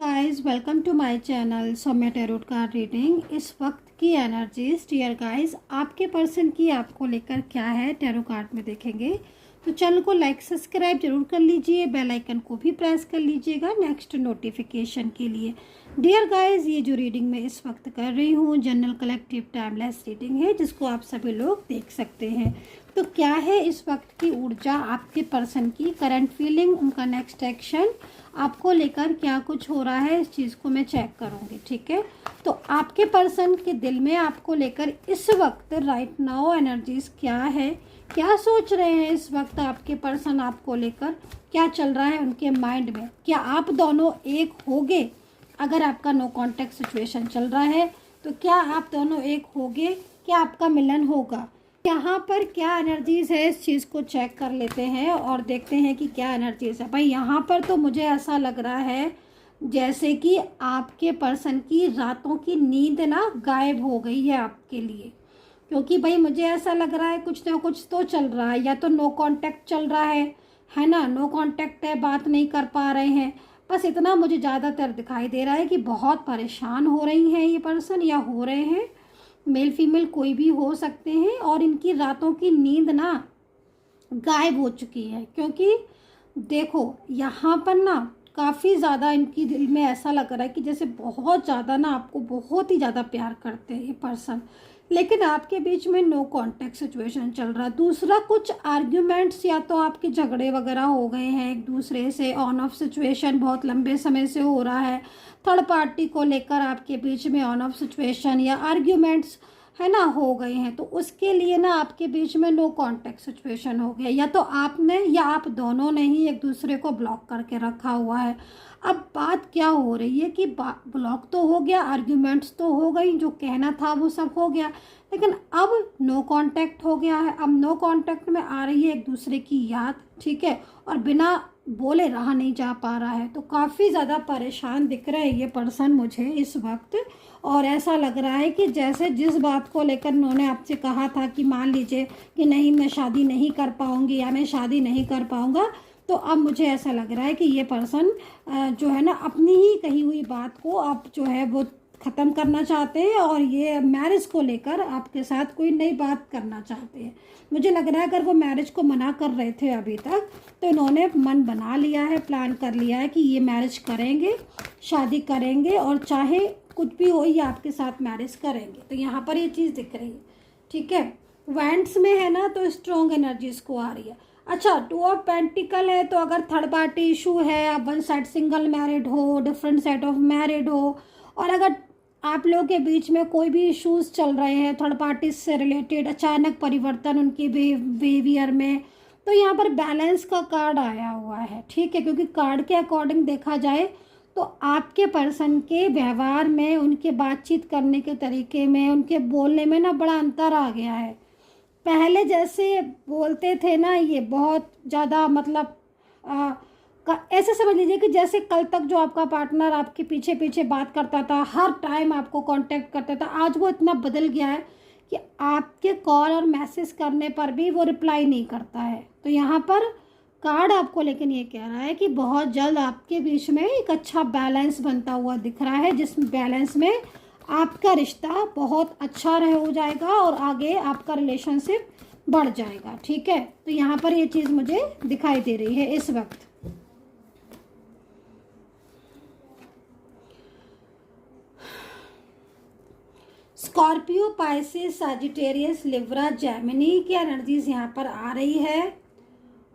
Guys welcome to my channel Saumya tarot card reading. इस वक्त की एनर्जीज डियर गाइस आपके पर्सन की आपको लेकर क्या है टैरो कार्ड में देखेंगे। तो चैनल को लाइक सब्सक्राइब जरूर कर लीजिए, बेल आइकन को भी प्रेस कर लीजिएगा नेक्स्ट नोटिफिकेशन के लिए। डियर गाइस ये जो रीडिंग मैं इस वक्त कर रही हूँ जनरल कलेक्टिव टाइमलेस रीडिंग है, जिसको आप सभी लोग देख सकते हैं। तो क्या है इस वक्त की ऊर्जा आपके पर्सन की, करंट फीलिंग, उनका नेक्स्ट एक्शन, आपको लेकर क्या कुछ हो रहा है, इस चीज़ को मैं चेक करूँगी। ठीक है, तो आपके पर्सन के दिल में आपको लेकर इस वक्त राइट नाउ एनर्जीज क्या है, क्या सोच रहे हैं इस वक्त आपके पर्सन आपको लेकर, क्या चल रहा है उनके माइंड में। क्या आप दोनों एक होगे? अगर आपका नो कॉन्टैक्ट सिचुएशन चल रहा है तो क्या आप दोनों एक होगे, क्या आपका मिलन होगा? यहाँ पर क्या एनर्जीज है इस चीज़ को चेक कर लेते हैं और देखते हैं कि क्या एनर्जीज है। भाई यहाँ पर तो मुझे ऐसा लग रहा है जैसे कि आपके पर्सन की रातों की नींद ना गायब हो गई है आपके लिए, क्योंकि भाई मुझे ऐसा लग रहा है कुछ ना कुछ तो चल रहा है। या तो नो कांटेक्ट चल रहा है ना, नो कांटेक्ट है, बात नहीं कर पा रहे हैं। बस इतना मुझे ज़्यादातर दिखाई दे रहा है कि बहुत परेशान हो रही हैं ये पर्सन, या हो रहे हैं, मेल फीमेल कोई भी हो सकते हैं। और इनकी रातों की नींद ना गायब हो चुकी है, क्योंकि देखो यहाँ पर ना काफ़ी ज़्यादा इनकी दिल में ऐसा लग रहा है कि जैसे बहुत ज़्यादा ना आपको बहुत ही ज़्यादा प्यार करते हैं ये पर्सन, लेकिन आपके बीच में नो कांटेक्ट सिचुएशन चल रहा है। दूसरा, कुछ आर्ग्यूमेंट्स या तो आपके झगड़े वगैरह हो गए हैं एक दूसरे से, ऑन ऑफ सिचुएशन बहुत लंबे समय से हो रहा है। थर्ड पार्टी को लेकर आपके बीच में ऑन ऑफ सिचुएशन या आर्ग्यूमेंट्स है ना हो गए हैं, तो उसके लिए ना आपके बीच में नो कांटेक्ट सिचुएशन हो गया। या तो आपने या आप दोनों ने ही एक दूसरे को ब्लॉक करके रखा हुआ है। अब बात क्या हो रही है कि ब्लॉक तो हो गया, आर्ग्यूमेंट्स तो हो गई, जो कहना था वो सब हो गया, लेकिन अब नो कांटेक्ट हो गया है। अब नो कांटेक्ट में आ रही है एक दूसरे की याद, ठीक है, और बिना बोले रहा नहीं जा पा रहा है। तो काफ़ी ज़्यादा परेशान दिख रहा है ये पर्सन मुझे इस वक्त। और ऐसा लग रहा है कि जैसे जिस बात को लेकर उन्होंने आपसे कहा था कि मान लीजिए कि नहीं मैं शादी नहीं कर पाऊंगी या मैं शादी नहीं कर पाऊंगा, तो अब मुझे ऐसा लग रहा है कि ये पर्सन जो है ना अपनी ही कही हुई बात को अब जो है वो ख़त्म करना चाहते हैं, और ये मैरिज को लेकर आपके साथ कोई नई बात करना चाहते हैं। मुझे लग रहा है अगर वो मैरिज को मना कर रहे थे अभी तक, तो इन्होंने मन बना लिया है, प्लान कर लिया है कि ये मैरिज करेंगे, शादी करेंगे, और चाहे कुछ भी हो ये आपके साथ मैरिज करेंगे। तो यहाँ पर ये चीज़ दिख रही है, ठीक है। वैंड्स में है ना, तो स्ट्रॉन्ग एनर्जीज को आ रही है। अच्छा, टू ऑफ पेंटिकल है, तो अगर थर्ड पार्टी इशू है, आप वन साइड सिंगल मैरिड हो, डिफरेंट साइड ऑफ मैरिड हो, और अगर आप लोगों के बीच में कोई भी इश्यूज चल रहे हैं थर्ड पार्टी से रिलेटेड, अचानक परिवर्तन उनके बिहेवियर में, तो यहाँ पर बैलेंस का कार्ड आया हुआ है, ठीक है। क्योंकि कार्ड के अकॉर्डिंग देखा जाए तो आपके पर्सन के व्यवहार में, उनके बातचीत करने के तरीके में, उनके बोलने में ना बड़ा अंतर आ गया है। पहले जैसे बोलते थे ना ये बहुत ज़्यादा, मतलब ऐसे समझ लीजिए कि जैसे कल तक जो आपका पार्टनर आपके पीछे पीछे बात करता था, हर टाइम आपको कांटेक्ट करता था, आज वो इतना बदल गया है कि आपके कॉल और मैसेज करने पर भी वो रिप्लाई नहीं करता है। तो यहाँ पर कार्ड आपको लेकिन ये कह रहा है कि बहुत जल्द आपके बीच में एक अच्छा बैलेंस बनता हुआ दिख रहा है, जिस बैलेंस में आपका रिश्ता बहुत अच्छा हो जाएगा और आगे आपका रिलेशनशिप बढ़ जाएगा, ठीक है। तो यहाँ पर ये चीज़ मुझे दिखाई दे रही है इस वक्त। Scorpio, Pisces, Sagittarius, Libra, Gemini की एनर्जीज यहाँ पर आ रही है।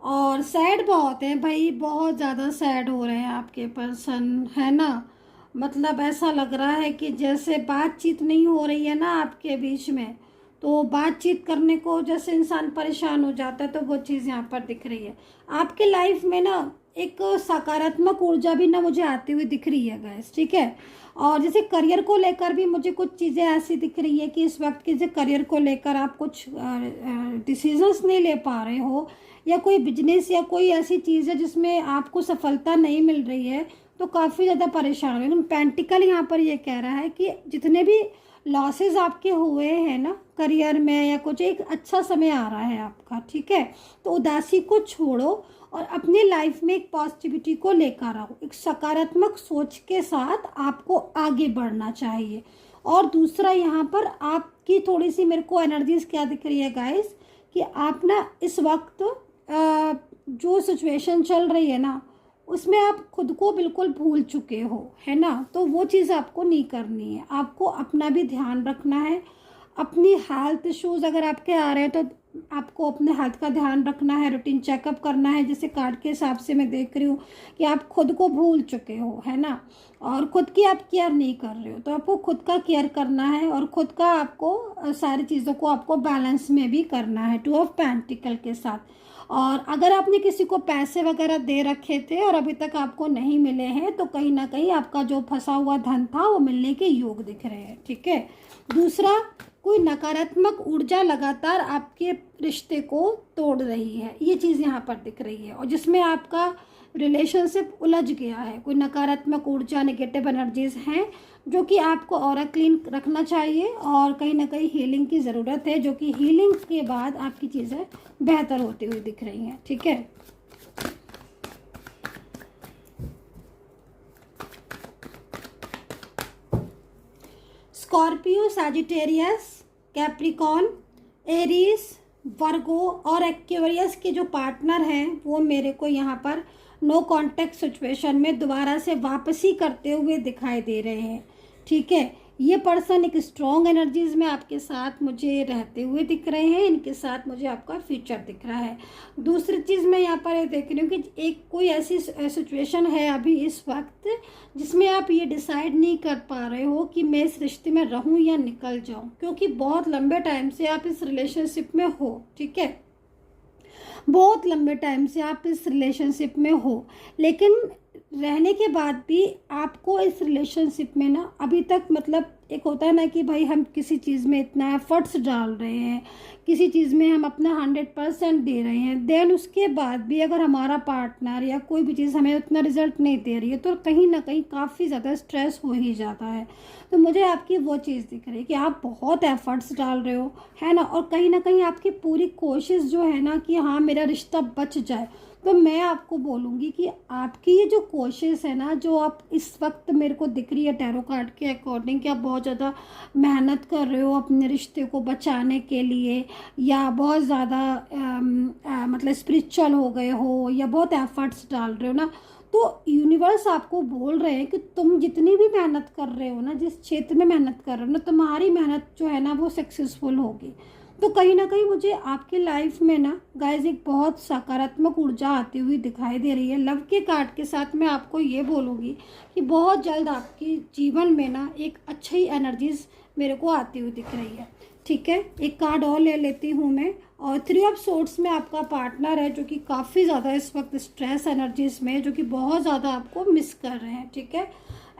और सैड बहुत है भाई, बहुत ज़्यादा सैड हो रहे हैं आपके पर्सन, है ना। मतलब ऐसा लग रहा है कि जैसे बातचीत नहीं हो रही है ना आपके बीच में, तो बातचीत करने को जैसे इंसान परेशान हो जाता है, तो वो चीज़ यहाँ पर दिख रही है। आपके लाइफ में ना एक सकारात्मक ऊर्जा भी ना मुझे आती हुई दिख रही है गाइस, ठीक है। और जैसे करियर को लेकर भी मुझे कुछ चीज़ें ऐसी दिख रही है कि इस वक्त के जैसे करियर को लेकर आप कुछ डिसीजंस नहीं ले पा रहे हो, या कोई बिजनेस या कोई ऐसी चीज़ है जिसमें आपको सफलता नहीं मिल रही है, तो काफ़ी ज़्यादा परेशान हो। लेकिन पेंटिकल यहाँ पर ये कह रहा है कि जितने भी लॉसेस आपके हुए हैं ना करियर में, या कुछ एक अच्छा समय आ रहा है आपका, ठीक है। तो उदासी को छोड़ो और अपनी लाइफ में एक पॉजिटिविटी को लेकर आओ। एक सकारात्मक सोच के साथ आपको आगे बढ़ना चाहिए। और दूसरा, यहाँ पर आपकी थोड़ी सी मेरे को एनर्जीज क्या दिख रही है गाइस, कि आप ना इस वक्त जो सिचुएशन चल रही है ना, उसमें आप खुद को बिल्कुल भूल चुके हो, है ना। तो वो चीज़ आपको नहीं करनी है। आपको अपना भी ध्यान रखना है। अपनी हेल्थ इश्यूज अगर आपके आ रहे हैं तो आपको अपने हेल्थ का ध्यान रखना है, रूटीन चेकअप करना है। जैसे कार्ड के हिसाब से मैं देख रही हूँ कि आप खुद को भूल चुके हो, है ना, और खुद की आप केयर नहीं कर रहे हो। तो आपको खुद का केयर करना है और खुद का आपको सारी चीज़ों को आपको बैलेंस में भी करना है, 2 ऑफ पेंटिकल के साथ। और अगर आपने किसी को पैसे वगैरह दे रखे थे और अभी तक आपको नहीं मिले हैं, तो कहीं ना कहीं आपका जो फंसा हुआ धन था वो मिलने के योग दिख रहे हैं, ठीक है। दूसरा, कोई नकारात्मक ऊर्जा लगातार आपके रिश्ते को तोड़ रही है, ये चीज़ यहाँ पर दिख रही है, और जिसमें आपका रिलेशनशिप उलझ गया है। कोई नकारात्मक ऊर्जा, नेगेटिव एनर्जीज हैं जो कि आपको ऑरा क्लीन रखना चाहिए, और कहीं ना कहीं हीलिंग की ज़रूरत है, जो कि हीलिंग के बाद आपकी चीज़ें बेहतर होती हुई दिख रही हैं, ठीक है। स्कॉर्पियो, सैजिटेरियस, कैप्रिकॉन, एरीज, वर्गो और एक्वेरियस के जो पार्टनर हैं वो मेरे को यहाँ पर नो कांटेक्ट सिचुएशन में दोबारा से वापसी करते हुए दिखाई दे रहे हैं, ठीक है। ये पर्सन एक स्ट्रॉन्ग एनर्जीज में आपके साथ मुझे रहते हुए दिख रहे हैं। इनके साथ मुझे आपका फ्यूचर दिख रहा है। दूसरी चीज़ मैं यहाँ पर ये देख रही हूँ कि एक कोई ऐसी सिचुएशन है अभी इस वक्त जिसमें आप ये डिसाइड नहीं कर पा रहे हो कि मैं इस रिश्ते में रहूँ या निकल जाऊँ, क्योंकि बहुत लंबे टाइम से आप इस रिलेशनशिप में हो, ठीक है। बहुत लंबे टाइम से आप इस रिलेशनशिप में हो, लेकिन रहने के बाद भी आपको इस रिलेशनशिप में ना अभी तक, मतलब एक होता है ना कि भाई हम किसी चीज़ में इतना एफर्ट्स डाल रहे हैं, किसी चीज़ में हम अपना 100% दे रहे हैं, देन उसके बाद भी अगर हमारा पार्टनर या कोई भी चीज़ हमें उतना रिजल्ट नहीं दे रही है तो कहीं ना कहीं काफ़ी ज़्यादा स्ट्रेस हो ही जाता है। तो मुझे आपकी वो चीज़ दिख रही है कि आप बहुत एफर्ट्स डाल रहे हो, है ना, और कहीं ना कहीं आपकी पूरी कोशिश जो है ना कि हाँ मेरा रिश्ता बच जाए। तो मैं आपको बोलूँगी कि आपकी ये जो कोशिश है ना, जो आप इस वक्त मेरे को दिख रही है टैरो कार्ड के अकॉर्डिंग, कि आप बहुत ज़्यादा मेहनत कर रहे हो अपने रिश्ते को बचाने के लिए, या बहुत ज़्यादा मतलब स्पिरिचुअल हो गए हो, या बहुत एफर्ट्स डाल रहे हो ना, तो यूनिवर्स आपको बोल रहे हैं कि तुम जितनी भी मेहनत कर रहे हो ना, जिस क्षेत्र में मेहनत कर रहे हो ना, तुम्हारी मेहनत जो है ना वो सक्सेसफुल होगी। तो कहीं ना कहीं मुझे आपके लाइफ में ना गाइज एक बहुत सकारात्मक ऊर्जा आती हुई दिखाई दे रही है। लव के कार्ड के साथ मैं आपको ये बोलूँगी कि बहुत जल्द आपके जीवन में ना एक अच्छी एनर्जीज मेरे को आती हुई दिख रही है, ठीक है। एक कार्ड और ले लेती हूँ मैं, और 3 ऑफ सोर्ड्स में आपका पार्टनर है जो कि काफ़ी ज़्यादा इस वक्त स्ट्रेस एनर्जीज में, जो कि बहुत ज़्यादा आपको मिस कर रहे हैं, ठीक है।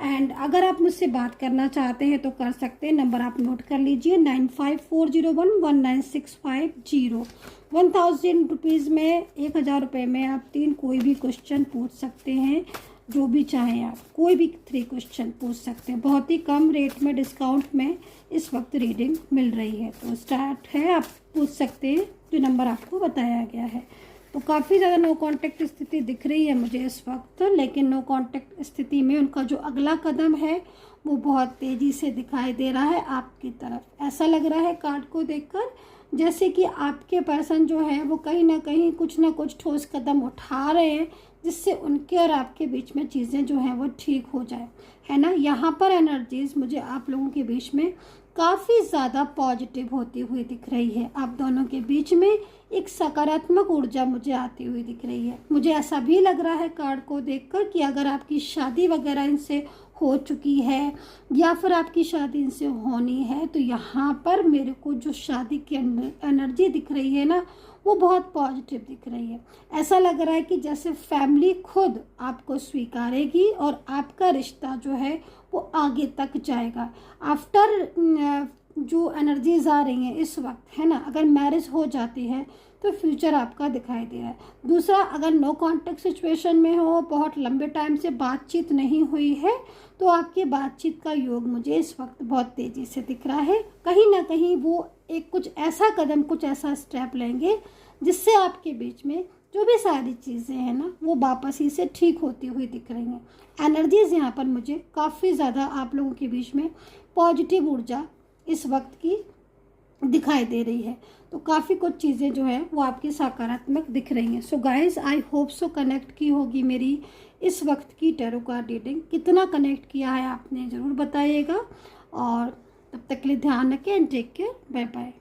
एंड अगर आप मुझसे बात करना चाहते हैं तो कर सकते हैं। नंबर आप नोट कर लीजिए, 9540119650। 1000 रुपीज़ में, 1000 रुपये में आप 3 कोई भी क्वेश्चन पूछ सकते हैं, जो भी चाहें आप कोई भी 3 क्वेश्चन पूछ सकते हैं। बहुत ही कम रेट में, डिस्काउंट में इस वक्त रीडिंग मिल रही है। तो स्टार्ट है, आप पूछ सकते हैं जो नंबर आपको बताया गया है। तो काफ़ी ज़्यादा नो कांटेक्ट स्थिति दिख रही है मुझे इस वक्त, लेकिन नो कांटेक्ट स्थिति में उनका जो अगला कदम है वो बहुत तेज़ी से दिखाई दे रहा है आपकी तरफ। ऐसा लग रहा है कार्ड को देखकर जैसे कि आपके पर्सन जो है वो कहीं ना कहीं कुछ ना कुछ ठोस कदम उठा रहे हैं, जिससे उनके और आपके बीच में चीज़ें जो हैं वो ठीक हो जाए, है ना। यहाँ पर एनर्जीज मुझे आप लोगों के बीच में काफ़ी ज़्यादा पॉजिटिव होती हुई दिख रही है। आप दोनों के बीच में एक सकारात्मक ऊर्जा मुझे आती हुई दिख रही है। मुझे ऐसा भी लग रहा है कार्ड को देखकर कि अगर आपकी शादी वगैरह इनसे हो चुकी है या फिर आपकी शादी इनसे होनी है, तो यहाँ पर मेरे को जो शादी की एनर्जी दिख रही है ना वो बहुत पॉजिटिव दिख रही है। ऐसा लग रहा है कि जैसे फैमिली खुद आपको स्वीकारेगी और आपका रिश्ता जो है वो आगे तक जाएगा। आफ्टर जो एनर्जीज आ रही हैं इस वक्त, है ना, अगर मैरिज हो जाती है तो फ्यूचर आपका दिखाई दे रहा है। दूसरा, अगर नो कांटेक्ट सिचुएशन में हो, बहुत लंबे टाइम से बातचीत नहीं हुई है, तो आपकी बातचीत का योग मुझे इस वक्त बहुत तेज़ी से दिख रहा है। कहीं ना कहीं वो एक कुछ ऐसा कदम, कुछ ऐसा स्टेप लेंगे जिससे आपके बीच में जो भी सारी चीज़ें हैं ना, वो वापस ही से ठीक होती हुई दिख रही हैं। एनर्जीज़ यहाँ पर मुझे काफ़ी ज़्यादा आप लोगों के बीच में पॉजिटिव ऊर्जा इस वक्त की दिखाई दे रही है। तो काफ़ी कुछ चीज़ें जो है वो आपकी सकारात्मक दिख रही हैं। So guys, I hope so connect की होगी मेरी इस वक्त की टैरो कार्ड रीडिंग। कितना कनेक्ट किया है आपने ज़रूर बताइएगा, और तब तक के लिए ध्यान रखें and take care, bye bye.